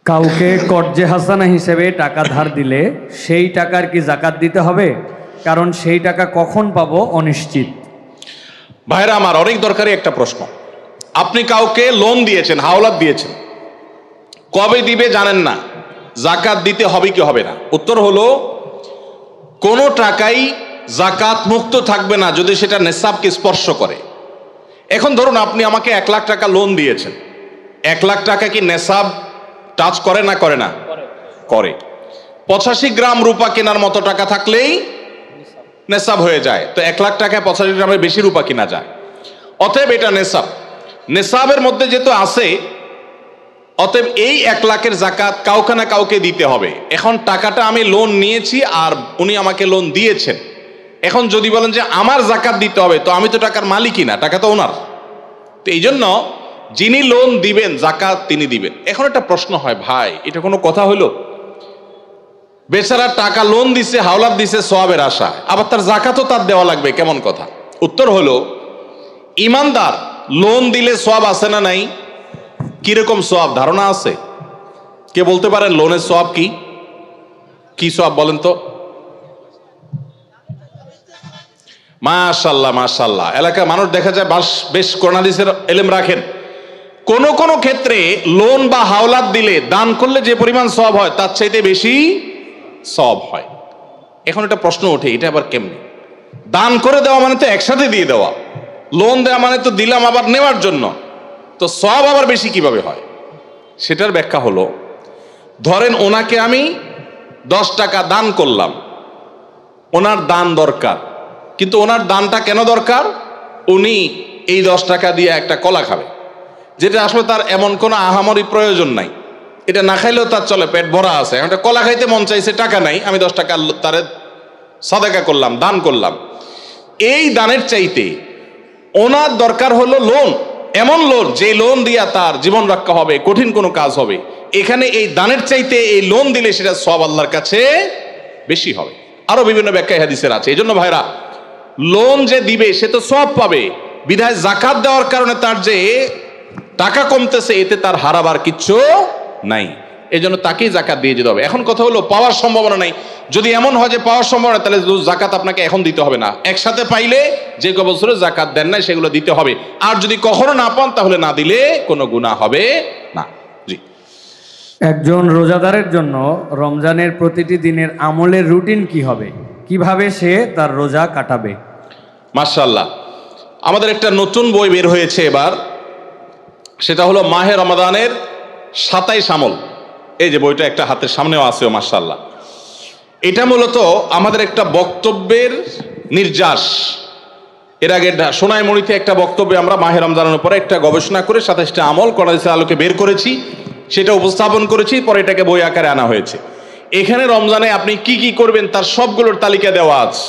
কাউকে কর্জে হাসানা হিসেবে টাকা ধার দিলে সেই টাকার কি জাকাত দিতে হবে? কারণ সেই টাকা কখন পাবো অনিশ্চিত। ভাইরা আমার, অনেক দরকারি একটা প্রশ্ন। আপনি কাউকে লোন দিয়েছেন, হাওলাত দিয়েছেন, কবে দিবে জানেন না, জাকাত দিতে হবে কি হবে না? উত্তর হলো, কোনো টাকাই জাকাত মুক্ত থাকবে না যদি সেটা নেসাবকে স্পর্শ করে। এখন ধরুন আপনি আমাকে 1,00,000 টাকা লোন দিয়েছেন, 1,00,000 টাকা কি নেসাব টাচ করে না করে না? করে। 85 গ্রাম রূপা কেনার মতো টাকা থাকলেই নেসাব হয়ে যায়। তো 1,00,000 টাকায় 85 গ্রামের বেশি রূপা কিনা যায়। অতএব এটা নেসাব, নেসাবের মধ্যে যেহেতু আছে, অতএব এই 1,00,000-এর জাকাত কাউকে না কাউকে দিতে হবে। এখন টাকাটা আমি লোন নিয়েছি আর উনি আমাকে লোন দিয়েছেন। এখন যদি বলেন যে আমার জাকাত দিতে হবে, তো আমি তো টাকার মালিকই না, টাকা তো ওনার। তো এই জন্য যিনি লোন দিবেন জাকাত তিনি দিবেন। এখন একটা প্রশ্ন হয়, ভাই এটা কোনো কথা হইল? বেচারা টাকা লোন দিছে, হাওলাত দিছে সওয়াবের আশা, আবার তার জাকাতও তার দেওয়া লাগবে, কেমন কথা? উত্তর হলো, ইমানদার লোন দিলে সওয়াব আছে না নাই? কিরকম সওয়াব ধারণা আছে? কে বলতে পারেন লোনের সওয়াব কি? কি সওয়াব বলেন তো? মাশাআল্লাহ মাশাআল্লাহ, এলাকায় মানুষ দেখা যায় বেশ কোরআন হাদিসের ইলম রাখেন। কোন কোন ক্ষেত্রে লোন বা হাওলাত দিলে দান করলে যে পরিমাণ সওয়াব হয় তার চাইতে বেশি সওয়াব হয়। এখন একটা প্রশ্ন ওঠে, এটা আবার কেমনে? দান করে দেওয়া মানে তো একসাথে দিয়ে দেওয়া, লোন দেওয়া মানে তো দিলাম আবার নেওয়ার জন্য, তো সওয়াব আবার বেশি কিভাবে হয়? সেটার ব্যাখ্যা হলো, ধরেন ওনাকে আমি 10 টাকা দান করলাম, ওনার দান দরকার, কিন্তু ওনার দানটা কেন দরকার? উনি এই 10 টাকা দিয়ে একটা কলা খাবে, যেটা আসলে তার এমন কোনো আহামরি প্রয়োজন নাই, এটা না খাইলেও তার চলে, পেট ভরা আছে। একটা কলা খাইতে মন চাইছে, টাকা নাই, আমি 10 টাকা তারে সাদাকা করলাম, দান করলাম। এই দানের চাইতে ওনার দরকার হলো লোন, এমন লোন যে লোন দিয়া তার জীবন রক্ষা হবে, কঠিন কোনো কাজ হবে। এখানে এই দানের চাইতে এই লোন দিলে সেটা সওয়াব আল্লাহর কাছে বেশি হবে। আরো বিভিন্ন ব্যাখ্যা হাদিসের আছে। এই জন্য ভাইরা, লোন যে দিবে সে তো সওয়াব পাবে, বিধায় জাকাত দেওয়ার কারণে তার যে টাকা কমতেছে এতে তার হারাবার কিচ্ছু নাই, এই জন্য তাকেই জাকাত দিয়ে যেতে হবে। এখন কথা হলো, পাওয়ার সম্ভাবনা নাই। যদি এমন হয় যে পাওয়ার সম্ভাবনা, তাহলে জাকাত আপনাকে এখন দিতে হবে না, একসাথে পাইলে যে বছরে জাকাত দেন না সেগুলো দিতে হবে। আর যদি কখনো না পান তাহলে না দিলে কোনো গুনাহ হবে না। জি। একজন রোজাদারের জন্য রমজানের প্রতিটি দিনের আমলের রুটিন কি হবে? কিভাবে সে তার রোজা কাটাবে? মাশাআল্লাহ, আমাদের একটা নতুন বই বের হয়েছে এবার, সেটা হলো মাহে রমাদানের 27 আমল। এই যে বইটা একটা হাতের সামনেও আছে, মাশাআল্লাহ। এটা মূলত আমাদের একটা বক্তব্যের নির্যাস। এর আগে সোনাইমুড়িতে একটা বক্তব্যে আমরা মাহে রমজানের উপরে একটা গবেষণা করে 27টা আমল কোরআনের আলোকে বের করেছি, সেটা উপস্থাপন করেছি, পরে এটাকে বই আকারে আনা হয়েছে। এখানে রমজানে আপনি কি কি করবেন তার সবগুলোর তালিকা দেওয়া আছে।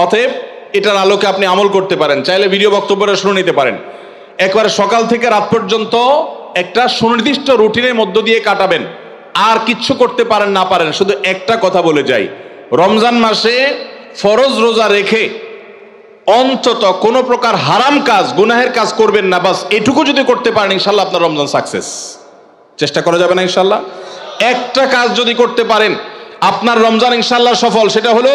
অতএব এটার আলোকে আপনি আমল করতে পারেন, চাইলে ভিডিও বক্তব্যটা শুনে নিতে পারেন। একবারে সকাল থেকে রাত পর্যন্ত একটা সুনির্দিষ্ট রুটিনের মধ্য দিয়ে কাটাবেন, আর কিচ্ছু করতে পারেন না পারেন। শুধু একটা কথা বলে যাই, রমজান মাসে ফরজ রোজা রেখে অন্তত কোনো প্রকার হারাম কাজ, গুনাহের কাজ করবেন না। বাস এটুকু যদি করতে পারেন, ইনশাল্লাহ আপনার রমজান সাকসেস। চেষ্টা করা যাবে না ইনশাল্লাহ? একটা কাজ যদি করতে পারেন, আপনার রমজান ইনশাল্লাহ সফল। সেটা হলো,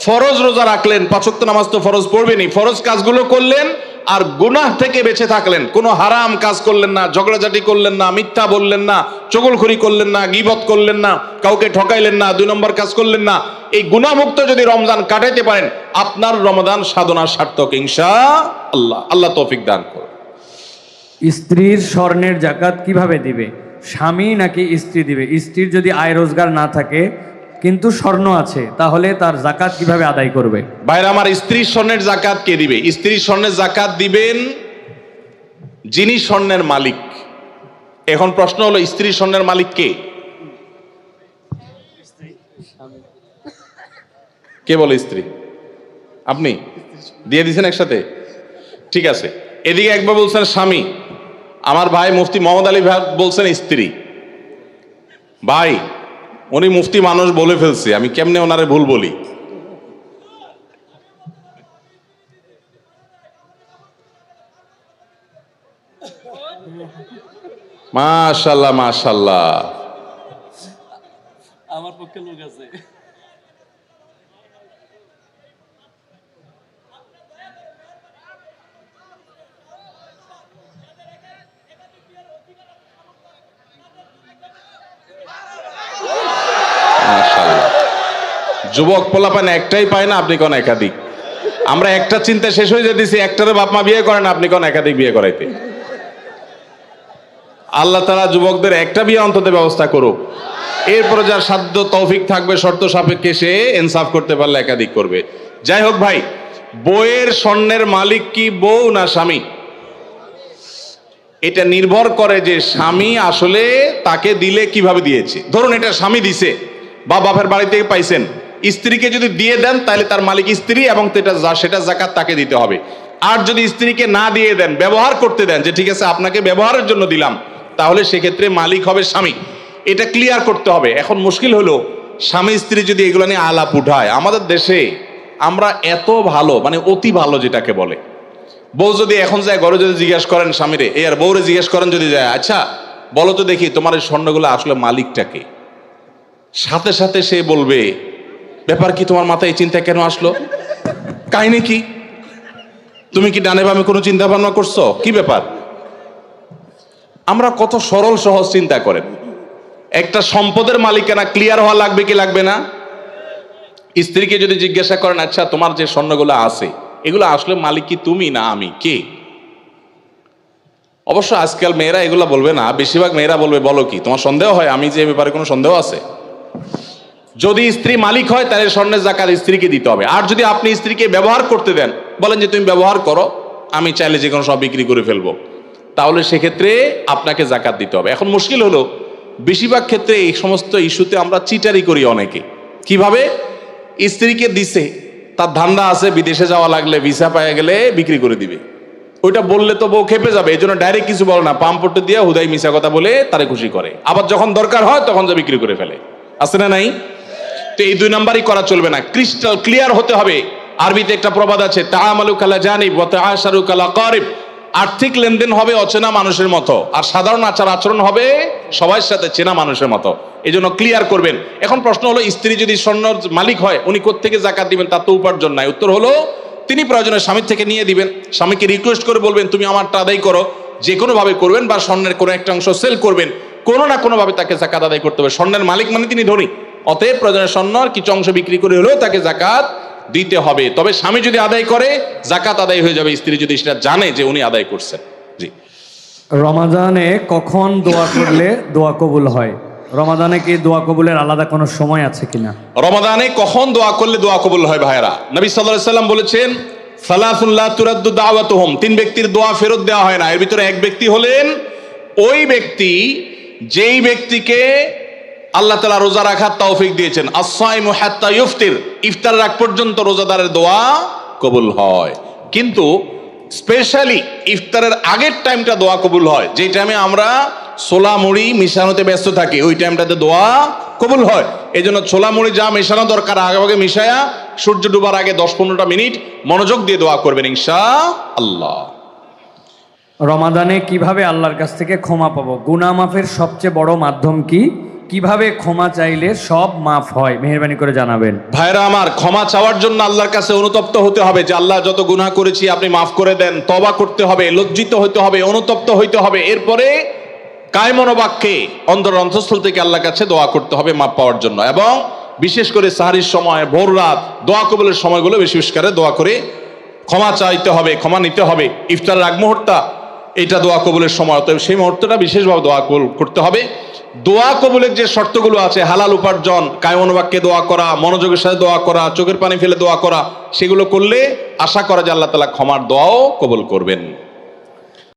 ফরজ রোজা রাখলেন, 5 ওয়াক্ত নামাজ তো ফরজ পড়বেনই, ফরজ কাজগুলো করলেন, আর গুনাহ থেকে বেঁচে থাকলেন। কোনো হারাম কাজ করলেন না, ঝগড়াঝাটি করলেন না, মিথ্যা বললেন না, চগলখড়ি করলেন না, গীবত করলেন না, কাউকে ঠকাইলেন না, 2 নম্বর কাজ করলেন না। এই গুনাহমুক্ত যদি রমজান কাটাইতে পারেন, আপনার রমজান সাধনার সার্থক ইনশাআল্লাহ। আল্লাহ তৌফিক দান করুন। স্ত্রীর স্বর্ণের জাকাত কিভাবে দিবে? স্বামী নাকি স্ত্রী দিবে? স্ত্রীর যদি আয় রোজগার না থাকে কিন্তু স্বর্ণ আছে, তাহলে তার জাকাত কিভাবে আদায় করবে? ভাইরা আমার, স্ত্রীর স্বর্ণের জাকাত কে দিবে? স্ত্রীর স্বর্ণের জাকাত দিবেন যিনি স্বর্ণের মালিক। এখন প্রশ্ন হলো, স্ত্রীর স্বর্ণের মালিক কে? কে বলে স্ত্রী? আপনি দিয়ে দিয়েছেন একসাথে? ঠিক আছে, এদিকে একবার বলছেন স্বামী, আমার ভাই মুফতি মোহাম্মদ আলী ভাই বলছেন স্ত্রী। ভাই, উনি মুফতি মানুষ বলে ফেলছে, আমি কেমনে ওনারে ভুল বলি? মাশাআল্লাহ মাশাআল্লাহ, আমার পক্ষে লোক আছে। মাশাআল্লাহ। যুবক পোলাপান একটাই পায় না, আপনি কোন একাধিক। আমরা একটা চিন্তা শেষ হয়ে যেতেছি, একটারে বাপ মা বিয়ে করেন, আপনি কোন একাধিক বিয়ে করাইতে। আল্লাহ তাআলা যুবকদের একটা বিয়ে অন্তত ব্যবস্থা করুক, এরপরে যার সাধ্য তৌফিক থাকবে শর্ত সাপেক্ষে সে ইনসাফ করতে পারলে একাধিক করবে। যাই হোক ভাই, বইয়ের স্বর্ণের মালিক কি বউ না স্বামী? এটা নির্ভর করে যে স্বামী আসলে তাকে দিলে কিভাবে দিয়েছে। ধরুন এটা স্বামী দিছে বা বাপের বাড়ি থেকে পাইছেন, স্ত্রীকে যদি দিয়ে দেন তাহলে তার মালিক স্ত্রী এবং সেটা যাকাত তাকে দিতে হবে। আর যদি স্ত্রীকে না দিয়ে দেন, ব্যবহার করতে দেন, যে ঠিক আছে আপনাকে ব্যবহারের জন্য দিলাম, তাহলে সেক্ষেত্রে মালিক হবে স্বামী। এটা ক্লিয়ার করতে হবে। এখন মুশকিল হলো স্বামী স্ত্রী যদি এগুলো নিয়ে আলাপ উঠায়, আমাদের দেশে আমরা এত ভালো, মানে অতি ভালো যেটাকে বলে, বউ যদি এখন যায় ঘরে যদি জিজ্ঞেস করেন স্বামীরে, আর বউরে জিজ্ঞেস করেন যদি যায়, আচ্ছা বলো তো দেখি তোমার এই স্বর্ণগুলো আসলে মালিকটাকে, সাথে সাথে সে বলবে ব্যাপার কি, তোমার মাথায় এই চিন্তা কেন আসলো, কাহিনী কি, তুমি কি ডানে বামে কোনো চিন্তা ভাবনা করছো, কি ব্যাপার। আমরা কত সরল সহজ চিন্তা করেন। একটা সম্পদের মালিকানা ক্লিয়ার হওয়া লাগবে কি লাগবে না? স্ত্রীকে যদি জিজ্ঞাসা করেন, আচ্ছা তোমার যে স্বর্ণগুলো আছে এগুলো আসলে মালিক কি তুমি না আমি, কে? অবশ্য আজকাল মেয়েরা এগুলো বলবে না, বেশিরভাগ মেয়েরা বলবে বলো কি, তোমার সন্দেহ হয় আমি যে ব্যাপারে কোনো সন্দেহ আছে? যদি স্ত্রী মালিক হয় তাহলে স্বর্ণের যাকাত স্ত্রীকে দিতে হবে। আর যদি আপনি স্ত্রীকে ব্যবহার করতে দেন, বলেন যে তুমি ব্যবহার করো, আমি চাইলে যে কোনো সব বিক্রি করে ফেলবো, তাহলে সেক্ষেত্রে আপনাকে যাকাত দিতে হবে। এখন মুশকিল হলো বেশিরভাগ ক্ষেত্রে এই সমস্ত ইস্যুতে আমরা চিটারি করি অনেকে। কিভাবে? স্ত্রীকে দিছে, তার ধান্দা আছে বিদেশে যাওয়া লাগলে ভিসা পাওয়া গেলে বিক্রি করে দিবে, ওইটা বললে তো বউ খেপে যাবে, এই জন্য ডাইরেক্ট কিছু বলে না, পাম্পটে দিয়ে হুদাই মিশা কথা বলে তারে খুশি করে, আবার যখন দরকার হয় তখন যা বিক্রি করে ফেলে, আছে না নাই? তো এই দুই নাম্বারই করা চলবে না, ক্রিস্টাল ক্লিয়ার হতে হবে। আরবিতে একটা প্রবাদ আছে, তাআমালু কালা জানিব ওয়া তাআশারু কালা কারিব। আর্থিক লেনদেন হবে অচেনা মানুষের মতো, আর সাধারণ আচার আচরণ হবে সবার সাথে চেনা মানুষের মতো। এই জন্য ক্লিয়ার করবেন। এখন প্রশ্ন হলো, স্ত্রী যদি স্বর্ণর মালিক হয় উনি কোত্থেকে যাকাত দিবেন, তার তো উপার্জন নাই। উত্তর হলো তিনি প্রয়োজনে স্বামীর থেকে নিয়ে দিবেন। স্বামীকে রিকোয়েস্ট করে বলবেন তুমি আমারটা আদায় করো, যে কোনো ভাবে করবেন, বা স্বর্ণের কোনো একটা অংশ সেল করবেন, কোনো না কোনো ভাবে তাকে যাকাত আদায় করতে হবে। স্বর্ণের মালিক মানে তিনি ধনী, অতএব প্রয়োজনে স্বর্ণর কিছু অংশ বিক্রি করে হলেও তাকে যাকাত দিতে হবে। তবে স্বামী যদি আদায় করে যাকাত আদায় হয়ে যাবে, স্ত্রী যদি সেটা জানে যে উনি আদায় করছেন। জি। রমাদানে কখন দোয়া করলে দোয়া কবুল হয়? রমাদানে কি দোয়া কবুলের আলাদা কোনো সময় আছে কিনা? রমাদানে কখন দোয়া করলে দোয়া কবুল হয় ভাইরা? নবী সাল্লাল্লাহু আলাইহি সাল্লাম বলেছেন, সালাসুন লা তুরাদ্দু দাওয়াতুহুম, তিন ব্যক্তির দোয়া ফেরত দেওয়া হয় না। এর ভিতরে এক ব্যক্তি হলেন ওই ব্যক্তি যেই ব্যক্তিকে আল্লাহ তাআলা রোজা রাখার তৌফিক দিয়েছেন। আস-সাইমু হাত্তা ইফতির, ইফতারের আগ পর্যন্ত রোজাদারের দোয়া কবুল হয়। কিন্তু স্পেশালি ইফতারের আগের টাইমটা দোয়া কবুল হয়, যে টাইমে আমরা ছোলা মুড়ি মিশানোতে ব্যস্ত থাকি, ওই টাইমটাতে দোয়া কবুল হয়। এই জন্য ছোলা মুড়ি যা মেশানো দরকার আগে আগে মিশায়া সূর্য ডুবার আগে 10-15টা মিনিট মনোযোগ দিয়ে দোয়া করবেন ইনশাআল্লাহ। রমাদানে কিভাবে আল্লাহর কাছ থেকে ক্ষমা পাবো? গুনাহ মাফের সবচেয়ে বড় মাধ্যম কি? কিভাবে ক্ষমা চাইলে সব মাফ হয়? মেহেরবানি করে জানাবেন। ভাইরা আমার, ক্ষমা চাওয়ার জন্য আল্লাহর কাছে অনুতপ্ত হতে হবে, যে আল্লাহ যত গুনাহ করেছি আপনি মাফ করে দেন। তওবা করতে হবে, লজ্জিত হতে হবে, অনুতপ্ত হইতে হবে। এরপরে কায়মনোবাক্যে অন্তঃস্থল থেকে আল্লাহর কাছে দোয়া করতে হবে মাফ পাওয়ার জন্য। এবং বিশেষ করে সাহারির সময়, ভোর রাত, দোয়া কবুলের সময়গুলো বেশি বেশি করে দোয়া করে ক্ষমা চাইতে হবে, ক্ষমা নিতে হবে। ইফতারের আগ মুহূর্তটা এটা দোয়া কবুলের সময়, তবে সেই মুহূর্তটা বিশেষভাবে দোয়া কবুল করতে হবে। দোয়া কবুলের যে শর্তগুলো আছে, হালাল উপার্জন, কায়মনোবাক্যে দোয়া করা, মনোযোগের সাথে দোয়া করা, চোখের পানি ফেলে দোয়া করা, সেগুলো করলে আশা করা যায় আল্লাহ তাআলা ক্ষমার দোয়াও কবুল করবেন।